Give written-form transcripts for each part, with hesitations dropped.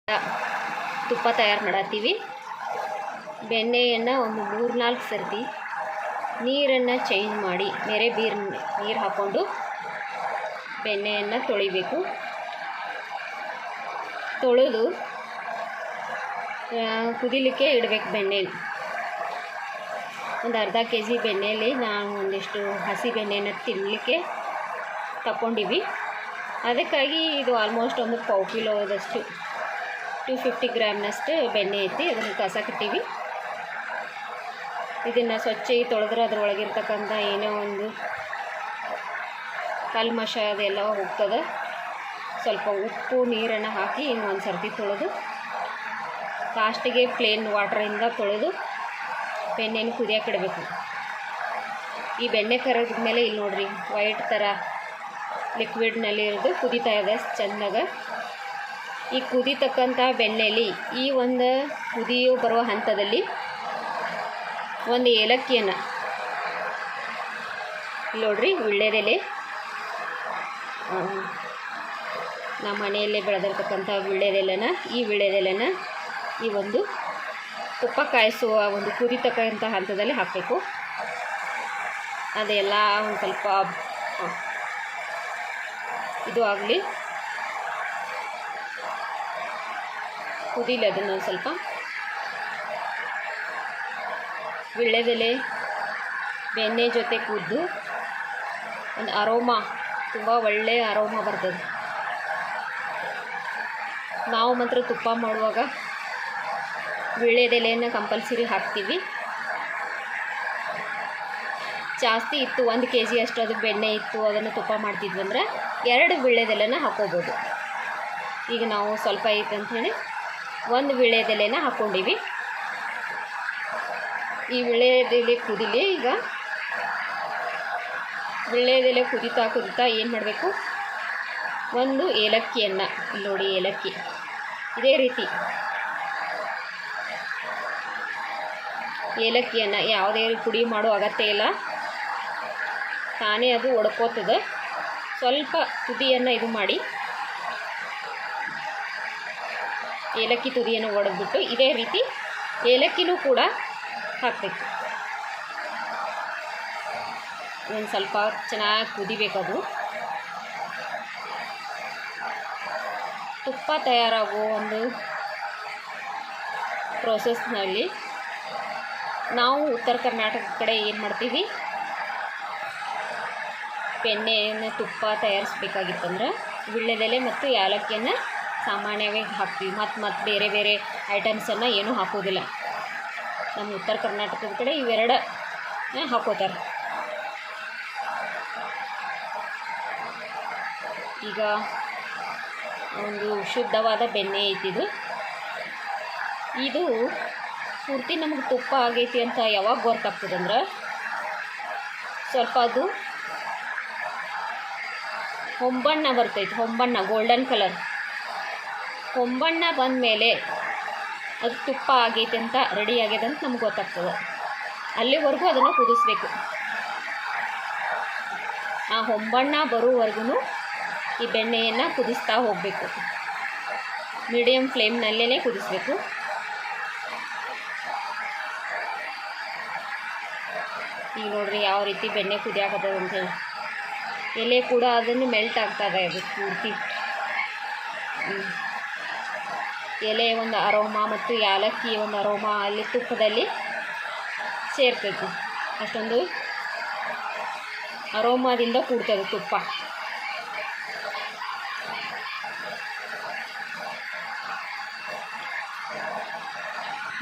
ತುಪ್ಪ ತಯಾರು ಮಾಡತ್ತೀವಿ. ಬೆಣ್ಣೆಯನ್ನು ಒಂದು 3-4 ಸರ್ತಿ ನೀರನ್ನು ಚೇಂಜ್ ಮಾಡಿ ಬೇರೆ ನೀರು ಹಾಕ್ಕೊಂಡು ಬೆಣ್ಣೆಯನ್ನು ತೊಳಿಬೇಕು. ತೊಳೆದು ಕುದಿಲಿಕ್ಕೆ ಇಡಬೇಕು. ಬೆಣ್ಣೆಲಿ ಒಂದು ಅರ್ಧ kg ಬೆಣ್ಣೆಯಲ್ಲಿ ನಾವು ಒಂದಿಷ್ಟು ಹಸಿ ಬೆಣ್ಣೆಯನ್ನು ತಿನ್ನಲಿಕ್ಕೆ ತಗೊಂಡಿವಿ. ಅದಕ್ಕಾಗಿ ಇದು ಆಲ್ಮೋಸ್ಟ್ ಒಂದು 1/4 ಕಿಲೋದಷ್ಟು 250 ಗ್ರಾಮ್ನಷ್ಟು ಬೆಣ್ಣೆ ಐತಿ. ಅದನ್ನು ಕಸ ಕಟ್ಟಿವಿ. ಇದನ್ನು ಸ್ವಚ್ಛ ತೊಳೆದ್ರೆ ಅದರೊಳಗಿರ್ತಕ್ಕಂಥ ಏನೋ ಒಂದು ಕಲ್ಮಶ ಅದೆಲ್ಲ ಹೋಗ್ತದೆ. ಸ್ವಲ್ಪ ಉಪ್ಪು ನೀರನ್ನು ಹಾಕಿ ಇನ್ನೊಂದು ಸರ್ತಿ ತೊಳೆದು ಲಾಸ್ಟಿಗೆ ಪ್ಲೇನ್ ವಾಟ್ರಿಂದ ತೊಳೆದು ಬೆಣ್ಣೆನ ಕುದಿಯೋಕೆ ಇಡಬೇಕು. ಈ ಬೆಣ್ಣೆ ಕರಗಿದ ಮೇಲೆ ಇಲ್ಲಿ ನೋಡಿರಿ ವೈಟ್ ಥರ ಲಿಕ್ವಿಡ್ನಲ್ಲಿ ಇರೋದು ಕುದೀತಾ ಇದೆ ಚೆಂದಾಗ. ಈ ಕುದಿತಕ್ಕಂಥ ಬೆಣ್ಣೆಯಲ್ಲಿ ಈ ಒಂದು ಕುದಿಯೋ ಬರುವ ಹಂತದಲ್ಲಿ ಒಂದು ಏಲಕ್ಕಿಯನ್ನು ನೋಡ್ರಿ, ವೀಳ್ಯದೆಲೆ, ನಮ್ಮ ಮನೆಯಲ್ಲೇ ಬೆಳೆದಿರ್ತಕ್ಕಂಥ ವೀಳ್ಯದೆಲೆನ ಈ ಒಂದು ತುಪ್ಪ ಕಾಯಿಸುವ ಒಂದು ಕುದಿತಕ್ಕಂಥ ಹಂತದಲ್ಲಿ ಹಾಕಬೇಕು. ಅದೆಲ್ಲ ಒಂದು ಸ್ವಲ್ಪ ಇದು ಆಗಲಿ, ಕುದೀಲಿ. ಅದನ್ನು ಸ್ವಲ್ಪ ವೀಳ್ಯದೆಲೆ ಬೆಣ್ಣೆ ಜೊತೆ ಕುದ್ದು ಒಂದು ಅರೋಮಾ, ತುಂಬ ಒಳ್ಳೆಯ ಅರೋಮಾ ಬರ್ತದೆ. ನಾವು ಮಾತ್ರ ತುಪ್ಪ ಮಾಡುವಾಗ ವೀಳ್ಯದೆಲೆಯನ್ನು ಕಂಪಲ್ಸರಿ ಹಾಕ್ತೀವಿ. ಜಾಸ್ತಿ ಇತ್ತು, 1 kg ಅಷ್ಟು ಅದು ಬೆಣ್ಣೆ ಇತ್ತು, ಅದನ್ನು ತುಪ್ಪ ಮಾಡ್ತಿದ್ವಿ ಅಂದ್ರೆ 2 ವೀಳ್ಯದೆಲೆನ ಹಾಕ್ಕೋಬೋದು. ಈಗ ನಾವು ಸ್ವಲ್ಪ ಐತೆ ಅಂಥೇಳಿ 1 ವೀಳ್ಯದೆಲೆನ ಹಾಕ್ಕೊಂಡಿವಿ. ಈ ವೀಳ್ಯದೆಲೆ ಕುದಿಲಿ. ಈಗ ವೀಳ್ಯದೆಲೆ ಕುದಿತಾ ಏನು ಮಾಡಬೇಕು, ಒಂದು ಏಲಕ್ಕಿಯನ್ನು, ಇಲ್ಲಿ ನೋಡಿ ಏಲಕ್ಕಿ, ಇದೇ ರೀತಿ ಏಲಕ್ಕಿಯನ್ನು ಯಾವುದೇ ಪುಡಿ ಮಾಡೋ ಅಗತ್ಯ ಇಲ್ಲ, ತಾನೇ ಅದು ಒಡ್ಕೋತದೆ. ಸ್ವಲ್ಪ ತುದಿಯನ್ನು ಇದು ಮಾಡಿ ಏಲಕ್ಕಿ ತುದಿಯನ್ನು ಒಡೆದ್ಬಿಟ್ಟು ಇದೇ ರೀತಿ ಏಲಕ್ಕಿನೂ ಕೂಡ ಹಾಕಬೇಕು. ಒಂದು ಸ್ವಲ್ಪ ಚೆನ್ನಾಗಿ ಕುದಿಬೇಕದು. ತುಪ್ಪ ತಯಾರಾಗೋ ಒಂದು ಪ್ರೋಸೆಸ್ನಲ್ಲಿ ನಾವು ಉತ್ತರ ಕರ್ನಾಟಕ ಕಡೆ ಏನು ಮಾಡ್ತೀವಿ, ಬೆಣ್ಣೆಯನ್ನು ತುಪ್ಪ ತಯಾರಿಸ್ಬೇಕಾಗಿತ್ತಂದ್ರೆ ವೀಳ್ಯದೆಲೆ ಮತ್ತು ಏಲಕ್ಕಿಯನ್ನು ಸಾಮಾನ್ಯವಾಗಿ ಹಾಕ್ತೀವಿ. ಮತ್ತು ಬೇರೆ ಬೇರೆ ಐಟಮ್ಸನ್ನು ಏನೂ ಹಾಕೋದಿಲ್ಲ. ನಮ್ಮ ಉತ್ತರ ಕರ್ನಾಟಕದ ಕಡೆ ಇವೆರಡು ಹಾಕೋತಾರೆ. ಈಗ ಒಂದು ಶುದ್ಧವಾದ ಬೆಣ್ಣೆ ಐತಿದು. ಇದು ಪೂರ್ತಿ ನಮಗೆ ತುಪ್ಪ ಆಗೈತಿ ಅಂತ ಯಾವಾಗ ಗೊತ್ತಾಗ್ತದಂದ್ರೆ, ಸ್ವಲ್ಪ ಅದು ಹೊಂಬಣ್ಣ ಬರ್ತೈತಿ. ಹೊಂಬಣ್ಣ, ಗೋಲ್ಡನ್ ಕಲರ್ ಹೊಂಬಣ್ಣ ಬಂದ ಮೇಲೆ ಅದು ತುಪ್ಪ ಆಗೈತೆ ಅಂತ, ರೆಡಿ ಆಗ್ಯದ ಅಂತ ನಮ್ಗೆ ಗೊತ್ತಾಗ್ತದೆ. ಅಲ್ಲಿವರೆಗೂ ಅದನ್ನು ಕುದಿಸ್ಬೇಕು. ಆ ಹೊಂಬಣ್ಣ ಬರೋವರೆಗೂ ಈ ಬೆಣ್ಣೆಯನ್ನು ಕುದಿಸ್ತಾ ಹೋಗಬೇಕು. ಮೀಡಿಯಮ್ ಫ್ಲೇಮ್ನಲ್ಲೇ ಕುದಿಸ್ಬೇಕು. ಈಗ ನೋಡ್ರಿ ಯಾವ ರೀತಿ ಬೆಣ್ಣೆ ಕುದಿಯಾಕತ್ತದ ಅಂತೇಳಿ. ಎಲೆ ಕೂಡ ಅದನ್ನು ಮೆಲ್ಟ್ ಆಗ್ತದೆ. ಅದು ಪೂರ್ತಿ ಎಲೆ ಒಂದು ಅರೋಮಾ ಮತ್ತು ಏಲಕ್ಕಿ ಒಂದು ಅರೋಮಾ ಅಲ್ಲಿ ತುಪ್ಪದಲ್ಲಿ ಸೇರ್ತೈತಿ. ಅಷ್ಟೊಂದು ಅರೋಮಾದಿಂದ ಕೂಡ್ತದೆ ತುಪ್ಪ.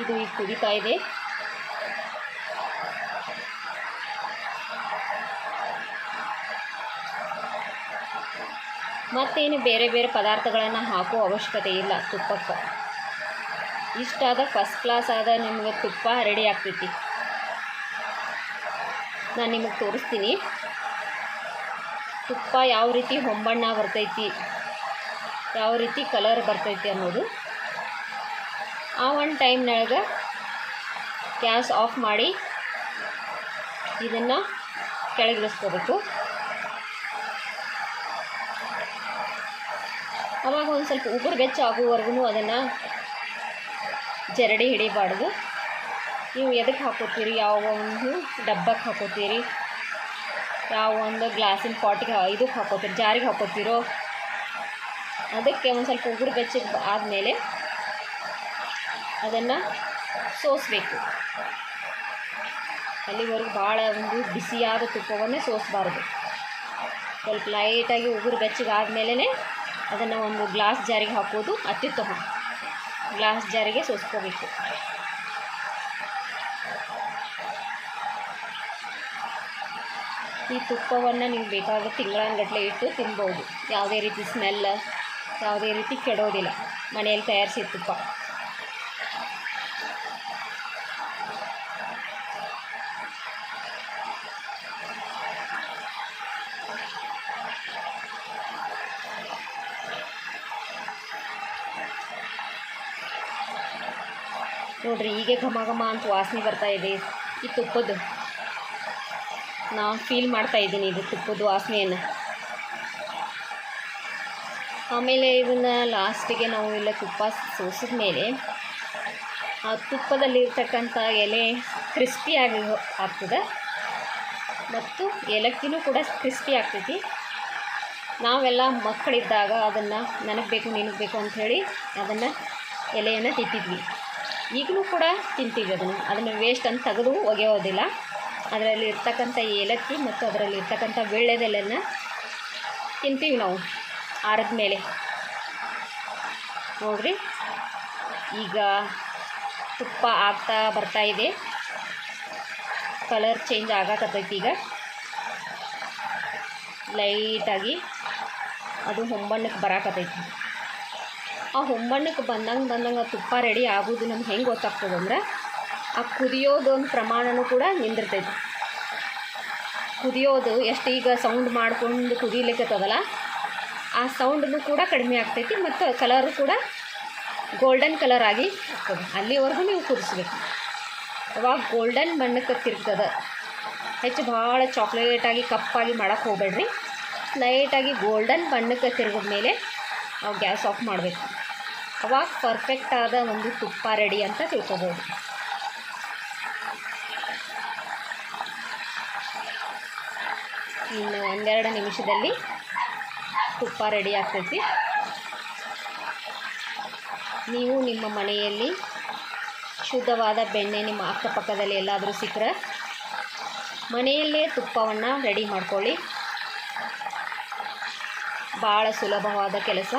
ಇದು ಈಗ ಕುದೀತಾ ಇದೆ. ಮತ್ತೇನು ಬೇರೆ ಬೇರೆ ಪದಾರ್ಥಗಳನ್ನು ಹಾಕೋ ಅವಶ್ಯಕತೆ ಇಲ್ಲ ತುಪ್ಪಕ್ಕೆ. ಇಷ್ಟಾದ ಫಸ್ಟ್ ಕ್ಲಾಸ್ ಆದ ನಿಮಗೆ ತುಪ್ಪ ರೆಡಿ ಆಗ್ತೈತಿ. ನಾನು ನಿಮಗೆ ತೋರಿಸ್ತೀನಿ ತುಪ್ಪ ಯಾವ ರೀತಿ ಹೊಂಬಣ್ಣ ಬರ್ತೈತಿ, ಯಾವ ರೀತಿ ಕಲರ್ ಬರ್ತೈತಿ ಅನ್ನೋದು. ಆ ಒಂದು ಟೈಮ್ನಾಗ ಗ್ಯಾಸ್ ಆಫ್ ಮಾಡಿ ಇದನ್ನು ಕೆಳಗಿಳಿಸ್ಕೋಬೇಕು. ಅವಾಗ ಒಂದು ಸ್ವಲ್ಪ ಉಗುರು ಬೆಚ್ಚ ಆಗುವವರೆಗೂ ಅದನ್ನು ಜರಡಿ ಹಿಡಿಬಾರ್ದು. ನೀವು ಎದಕ್ಕೆ ಹಾಕೋತೀರಿ, ಯಾವ ಒಂದು ಡಬ್ಬಕ್ಕೆ ಹಾಕೋತೀರಿ, ಯಾವ ಒಂದು ಗ್ಲಾಸಿನ ಪಾಟಿಗೆ ಇದಕ್ಕೆ ಹಾಕೋತೀರಿ, ಜಾರಿಗೆ ಹಾಕೋತೀರೋ ಅದಕ್ಕೆ ಒಂದು ಸ್ವಲ್ಪ ಉಗುರು ಬೆಚ್ಚಗೆ ಆದಮೇಲೆ ಅದನ್ನು ಸೋಸಬೇಕು. ಅಲ್ಲಿವರೆಗೂ ಭಾಳ ಒಂದು ಬಿಸಿಯಾದ ತುಪ್ಪವನ್ನೇ ಸೋಸಬಾರ್ದು. ಸ್ವಲ್ಪ ಲೈಟಾಗಿ ಉಗುರು ಬೆಚ್ಚಗೆ ಆದಮೇಲೆ ಅದನ್ನು ಒಂದು ಗ್ಲಾಸ್ ಜಾರಿಗೆ ಹಾಕೋದು ಅತ್ಯುತ್ತಮ. ಗ್ಲಾಸ್ ಜಾರಿಗೆ ಸೋಸ್ಕೋಬೇಕು. ಈ ತುಪ್ಪವನ್ನು ನೀವು ಬೇಕಾದ ತಿಂಗಳಾನುಗಟ್ಟಲೆ ಇಟ್ಟು ತಿನ್ಬೋದು. ಯಾವುದೇ ರೀತಿ ಸ್ಮೆಲ್, ಯಾವುದೇ ರೀತಿ ಕೆಡೋದಿಲ್ಲ. ಮನೆಯಲ್ಲಿ ತಯಾರಿಸಿದ ತುಪ್ಪ. ನೋಡಿರಿ, ಹೀಗೆ ಘಮ ಘಮ ಅಂತ ವಾಸನೆ ಬರ್ತಾಯಿದೆ ಈ ತುಪ್ಪದ್ದು. ನಾನು ಫೀಲ್ ಮಾಡ್ತಾಯಿದ್ದೀನಿ ಇದು ತುಪ್ಪದ ವಾಸನೆಯನ್ನು. ಆಮೇಲೆ ಇದನ್ನು ಲಾಸ್ಟಿಗೆ ನಾವು ಇಲ್ಲ ತುಪ್ಪ ಸೋಸಿದ ಮೇಲೆ ಆ ತುಪ್ಪದಲ್ಲಿರ್ತಕ್ಕಂಥ ಎಲೆ ಕ್ರಿಸ್ಪಿಯಾಗಿ ಆಗ್ತದೆ ಮತ್ತು ಏಲಕ್ಕಿನೂ ಕೂಡ ಕ್ರಿಸ್ಪಿ ಆಗ್ತೈತಿ. ನಾವೆಲ್ಲ ಮಕ್ಕಳಿದ್ದಾಗ ಅದನ್ನು ನನಗೆ ಬೇಕು ನಿನಗೆ ಬೇಕು ಅಂಥೇಳಿ ಅದನ್ನು ಎಲೆಯನ್ನು ತಿಂತಿದ್ವಿ. ಈಗಲೂ ಕೂಡ ತಿಂತೀವಿ. ಅದನ್ನು ವೇಸ್ಟ್ ಅಂತ ತೆಗೆದು ಒಗೆಯೋದಿಲ್ಲ. ಅದರಲ್ಲಿ ಇರ್ತಕ್ಕಂಥ ಏಲಕ್ಕಿ ಮತ್ತು ಅದರಲ್ಲಿ ಇರ್ತಕ್ಕಂಥ ವೀಳ್ಯದೆಲೆಯನ್ನು ತಿಂತೀವಿ ನಾವು ಆರಿದ ಮೇಲೆ. ನೋಡಿರಿ, ಈಗ ತುಪ್ಪ ಆಗ್ತಾ ಬರ್ತಾಯಿದೆ. ಕಲರ್ ಚೇಂಜ್ ಆಗಕತ್ತೈತಿ. ಈಗ ಲೈಟಾಗಿ ಅದು ಹೊಂಬಣ್ಣಕ್ಕೆ ಬರಾಕತ್ತೈತಿ. ಆ ಹೊಂಬಣ್ಣಕ್ಕೆ ಬಂದಂಗೆ ಆ ತುಪ್ಪ ರೆಡಿ ಆಗೋದು ನಮ್ಗೆ ಹೆಂಗೆ ಗೊತ್ತಾಗ್ತದೆ ಅಂದ್ರೆ ಆ ಕುದಿಯೋದೊಂದು ಪ್ರಮಾಣವೂ ಕೂಡ ನಿಂದಿರ್ತೈತಿ. ಕುದಿಯೋದು ಎಷ್ಟು ಈಗ ಸೌಂಡ್ ಮಾಡ್ಕೊಂಡು ಕುದಿಲಿಕ್ಕತ್ತದಲ್ಲ, ಆ ಸೌಂಡನ್ನು ಕೂಡ ಕಡಿಮೆ ಆಗ್ತೈತಿ ಮತ್ತು ಕಲರು ಕೂಡ ಗೋಲ್ಡನ್ ಕಲರ್ ಆಗಿ ಆಗ್ತದೆ. ಅಲ್ಲಿವರೆಗೂ ನೀವು ಕುದಿಸ್ಬೇಕು. ಅವಾಗ ಗೋಲ್ಡನ್ ಬಣ್ಣಕ್ಕೆ ತಿರುಗ್ತದೆ. ಹೆಚ್ಚು ಭಾಳ ಚಾಕ್ಲೇಟಾಗಿ ಕಪ್ಪಾಗಿ ಮಾಡೋಕ್ಕೆ ಹೋಗಬೇಡ್ರಿ. ಲೈಟಾಗಿ ಗೋಲ್ಡನ್ ಬಣ್ಣಕ್ಕೆ ತಿರುಗಿದ ಮೇಲೆ ನಾವು ಗ್ಯಾಸ್ ಆಫ್ ಮಾಡಬೇಕು. ಅವಾಗ ಪರ್ಫೆಕ್ಟಾದ ಒಂದು ತುಪ್ಪ ರೆಡಿ ಅಂತ ತಿಳ್ಕೊಬೋದು. ಇನ್ನು ಒಂದೆರಡು ನಿಮಿಷದಲ್ಲಿ ತುಪ್ಪ ರೆಡಿ ಆಗ್ತೈತಿ. ನೀವು ನಿಮ್ಮ ಮನೆಯಲ್ಲಿ ಶುದ್ಧವಾದ ಬೆಣ್ಣೆ ನಿಮ್ಮ ಅಕ್ಕಪಕ್ಕದಲ್ಲಿ ಎಲ್ಲಾದರೂ ಸಿಕ್ಕರೆ ಮನೆಯಲ್ಲೇ ತುಪ್ಪವನ್ನು ರೆಡಿ ಮಾಡ್ಕೊಳ್ಳಿ. ಭಾಳ ಸುಲಭವಾದ ಕೆಲಸ.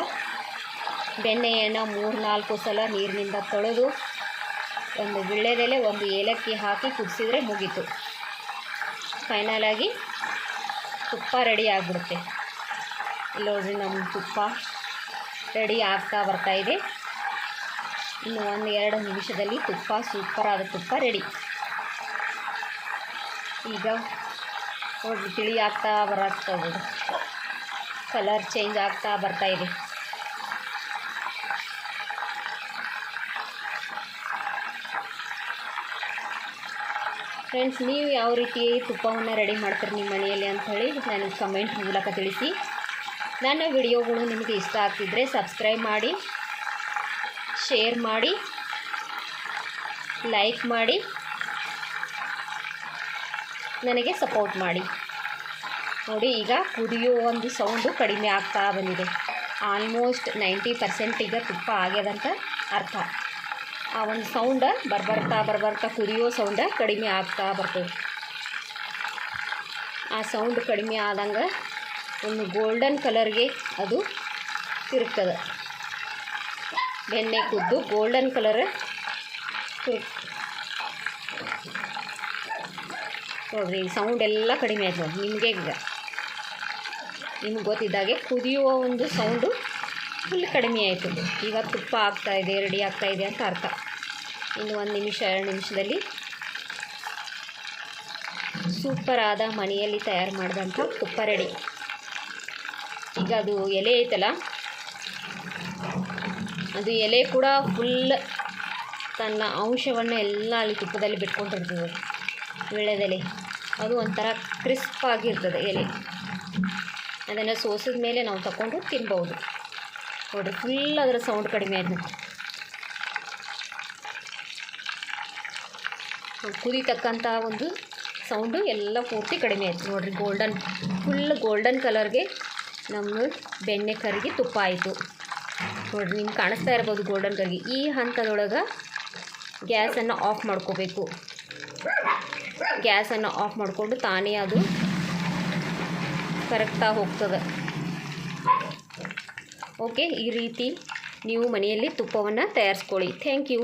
ಬೆಣ್ಣೆಯನ್ನು 3-4 ಸಲ ನೀರಿನಿಂದ ತೊಳೆದು ಒಂದು ವೀಳ್ಯದೆಲೆ, ಒಂದು ಏಲಕ್ಕಿ ಹಾಕಿ ಕುದಿಸಿದ್ರೆ ಮುಗೀತು. ಫೈನಲಾಗಿ ತುಪ್ಪ ರೆಡಿ ಆಗಿಬಿಡುತ್ತೆ. ಇಲ್ಲಿ ನೋಡಿರಿ, ನಮ್ಮ ತುಪ್ಪ ರೆಡಿ ಆಗ್ತಾ ಬರ್ತಾಯಿದೆ. ಇನ್ನು 1-2 ನಿಮಿಷದಲ್ಲಿ ತುಪ್ಪ, ಸೂಪರಾದ ತುಪ್ಪ ರೆಡಿ. ಈಗ ನೋಡಿರಿ, ತಿಳಿ ಆಗ್ತಾ ಬರಾಗ್ತದೆ. ಕಲರ್ ಚೇಂಜ್ ಆಗ್ತಾ ಬರ್ತಾಯಿದೆ. ಫ್ರೆಂಡ್ಸ್, ನೀವು ಯಾವ ರೀತಿ ತುಪ್ಪವನ್ನು ರೆಡಿ ಮಾಡ್ತೀರಿ ನಿಮ್ಮ ಮನೆಯಲ್ಲಿ ಅಂಥೇಳಿ ನನಗೆ ಕಮೆಂಟ್ ಮೂಲಕ ತಿಳಿಸಿ. ನನ್ನ ವಿಡಿಯೋಗಳು ನಿಮಗೆ ಇಷ್ಟ ಆಗ್ತಿದ್ದರೆ ಸಬ್ಸ್ಕ್ರೈಬ್ ಮಾಡಿ, ಶೇರ್ ಮಾಡಿ, ಲೈಕ್ ಮಾಡಿ, ನನಗೆ ಸಪೋರ್ಟ್ ಮಾಡಿ. ನೋಡಿ, ಈಗ ಕುದಿಯೋ ಒಂದು ಸೌಂಡು ಕಡಿಮೆ ಆಗ್ತಾ ಬಂದಿದೆ. ಆಲ್ಮೋಸ್ಟ್ 90% ಈಗ ತುಪ್ಪ ಆಗ್ಯದಂತ ಅರ್ಥ. ಆ ಒಂದು ಸೌಂಡ ಬರ್ಬರ್ತಾ ಕುದಿಯೋ ಸೌಂಡ ಕಡಿಮೆ ಆಗ್ತಾ ಬರ್ತದೆ. ಆ ಸೌಂಡ್ ಕಡಿಮೆ ಆದಂಗೆ ಒಂದು ಗೋಲ್ಡನ್ ಕಲರ್ಗೆ ಅದು ತಿರುಗ್ತದೆ. ಬೆಣ್ಣೆ ಕುದ್ದು ಗೋಲ್ಡನ್ ಕಲರ್ ನೋಡಿರಿ, ಸೌಂಡ್ ಎಲ್ಲ ಕಡಿಮೆ ಆಯ್ತು ನೋಡಿ. ನಿಮ್ಗೆ ಗೊತ್ತಿದ್ದಾಗೆ ಕುದಿಯುವ ಒಂದು ಸೌಂಡು ಫುಲ್ ಕಡಿಮೆ ಆಯಿತು. ಈಗ ತುಪ್ಪ ಆಗ್ತಾಯಿದೆ, ರೆಡಿ ಆಗ್ತಾಯಿದೆ ಅಂತ ಅರ್ಥ. ಇನ್ನು 1 ನಿಮಿಷ 2 ನಿಮಿಷದಲ್ಲಿ ಸೂಪರಾದ ಮನೆಯಲ್ಲಿ ತಯಾರು ಮಾಡಿದಂಥ ತುಪ್ಪ ರೆಡಿ. ಈಗ ಅದು ಎಲೆ ಐತಲ್ಲ, ಅದು ಎಲೆ ಕೂಡ ಫುಲ್ ತನ್ನ ಅಂಶವನ್ನು ಎಲ್ಲ ಅಲ್ಲಿ ತುಪ್ಪದಲ್ಲಿ ಬಿಟ್ಕೊಂಡಿರ್ತದೆ. ವೀಳ್ಯದೆಲೆ ಅದು ಒಂಥರ ಕ್ರಿಸ್ಪಾಗಿರ್ತದೆ ಎಲೆ. ಅದನ್ನು ಸೋಸಿದ ಮೇಲೆ ನಾವು ತಗೊಂಡು ತಿನ್ಬೋದು. ನೋಡಿರಿ ಫುಲ್ ಅದರ ಸೌಂಡ್ ಕಡಿಮೆ ಆಯ್ತು. ಕುದಿತಕ್ಕಂಥ ಒಂದು ಸೌಂಡು ಎಲ್ಲ ಪೂರ್ತಿ ಕಡಿಮೆ ಆಯಿತು ನೋಡಿರಿ. ಫುಲ್ ಗೋಲ್ಡನ್ ಕಲರ್ಗೆ ನಮ್ಮ ಬೆಣ್ಣೆ ಕರಗಿ ತುಪ್ಪ ಆಯಿತು ನೋಡಿರಿ. ನಿಮ್ಗೆ ಕಾಣಿಸ್ತಾ ಇರ್ಬೋದು ಗೋಲ್ಡನ್ ಕರಗಿ. ಈ ಹಂತದೊಳಗೆ ಗ್ಯಾಸನ್ನು ಆಫ್ ಮಾಡ್ಕೋಬೇಕು. ಗ್ಯಾಸನ್ನು ಆಫ್ ಮಾಡಿಕೊಂಡು ತಾನೇ ಅದು ಕರೆಕ್ಟಾಗಿ ಹೋಗ್ತದೆ. ಓಕೆ, ಈ ರೀತಿ ನೀವು ಮನೆಯಲ್ಲಿ ತುಪ್ಪವನ್ನು ತಯಾರಿಸ್ಕೊಳ್ಳಿ. Thank you.